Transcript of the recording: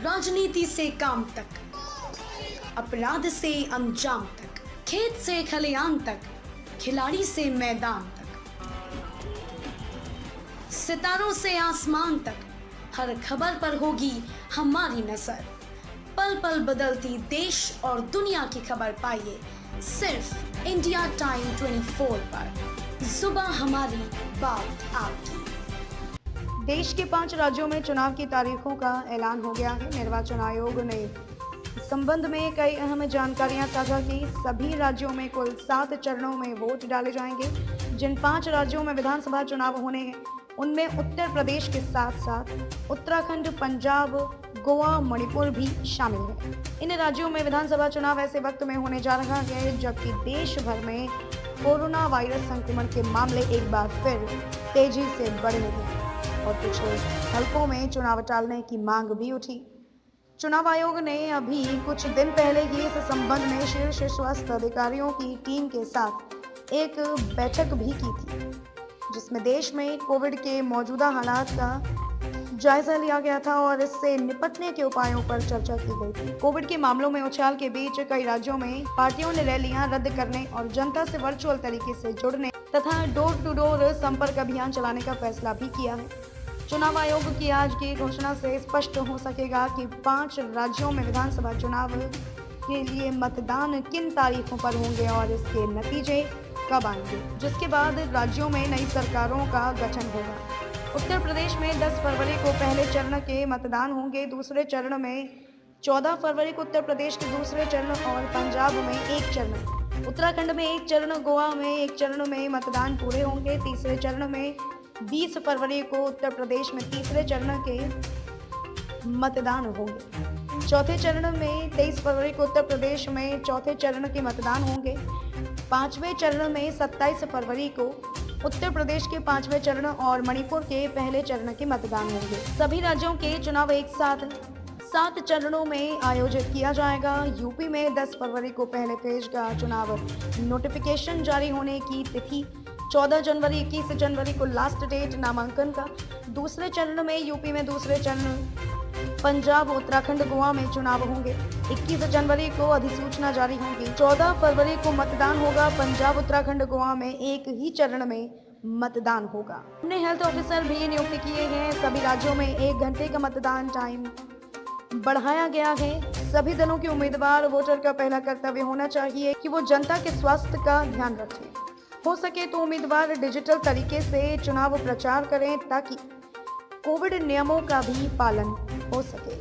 राजनीति से काम तक, अपराध से अंजाम तक, खेत से खलियान तक, खिलाड़ी से मैदान तक, सितारों से आसमान तक, हर खबर पर होगी हमारी नजर। पल पल बदलती देश और दुनिया की खबर पाइए सिर्फ इंडिया टाइम 24 पर। सुबह हमारी, बात आपकी। देश के 5 राज्यों में चुनाव की तारीखों का ऐलान हो गया है। निर्वाचन आयोग ने इस संबंध में कई अहम जानकारियां साझा की। सभी राज्यों में कुल 7 चरणों में वोट डाले जाएंगे। जिन 5 राज्यों में विधानसभा चुनाव होने हैं उनमें उत्तर प्रदेश के साथ साथ उत्तराखंड, पंजाब, गोवा, मणिपुर भी शामिल है। इन राज्यों में विधानसभा चुनाव ऐसे वक्त में होने जा रहा है जबकि देश भर में कोरोना वायरस संक्रमण के मामले एक बार फिर तेजी से बढ़ रहे हैं और कुछ हलकों में चुनाव टालने की मांग भी उठी। चुनाव आयोग ने अभी कुछ दिन पहले ही इस संबंध में शीर्ष स्वास्थ्य अधिकारियों की टीम के साथ एक बैठक भी की थी, जिसमें देश में कोविड के मौजूदा हालात का जायजा लिया गया था और इससे निपटने के उपायों पर चर्चा की गई थी। कोविड के मामलों में उछाल के बीच कई राज्यों में पार्टियों ने रैलियां रद्द करने और जनता से वर्चुअल तरीके से जुड़ने तथा डोर टू डोर संपर्क अभियान चलाने का फैसला भी किया है। चुनाव आयोग की आज की घोषणा से स्पष्ट हो सकेगा कि 5 राज्यों में विधानसभा चुनाव के लिए मतदान किन तारीखों पर होंगे और इसके नतीजे कब आएंगे, जिसके बाद राज्यों में नई सरकारों का गठन होगा। उत्तर प्रदेश में 10 फरवरी को पहले चरण के मतदान होंगे, दूसरे चरण में 14 फरवरी को उत्तर प्रदेश के दूसरे चरण और पंजाब में 1 चरण, उत्तराखंड में 1 चरण, गोवा में 1 चरण में मतदान पूरे होंगे। तीसरे चरण में 20 फरवरी को उत्तर प्रदेश में तीसरे चरण के मतदान होंगे। चौथे चरण में 23 फरवरी को उत्तर प्रदेश में चौथे चरण के मतदान होंगे। 5वें चरण में 27 फरवरी को उत्तर प्रदेश के 5वें चरण और मणिपुर के पहले चरण के मतदान होंगे। सभी राज्यों के चुनाव एक साथ 7 चरणों में आयोजित किया जाएगा। यूपी में 10 फरवरी को पहले फेज का चुनाव नोटिफिकेशन जारी होने की तिथि, 14 जनवरी 21 जनवरी को लास्ट डेट नामांकन का। दूसरे चरण में यूपी में दूसरे चरण, पंजाब, उत्तराखंड, गोवा में चुनाव होंगे। 21 जनवरी को अधिसूचना जारी होगी। 14 फरवरी को मतदान होगा। पंजाब, उत्तराखंड, गोवा में एक ही चरण में मतदान होगा। हमने हेल्थ ऑफिसर भी नियुक्त किए हैं। सभी राज्यों में 1 घंटे का मतदान टाइम बढ़ाया गया है। सभी दलों के उम्मीदवार वोटर का पहला कर्तव्य होना चाहिए कि वो जनता के स्वास्थ्य का ध्यान रखें। हो सके तो उम्मीदवार डिजिटल तरीके से चुनाव प्रचार करें ताकि कोविड नियमों का भी पालन हो सके।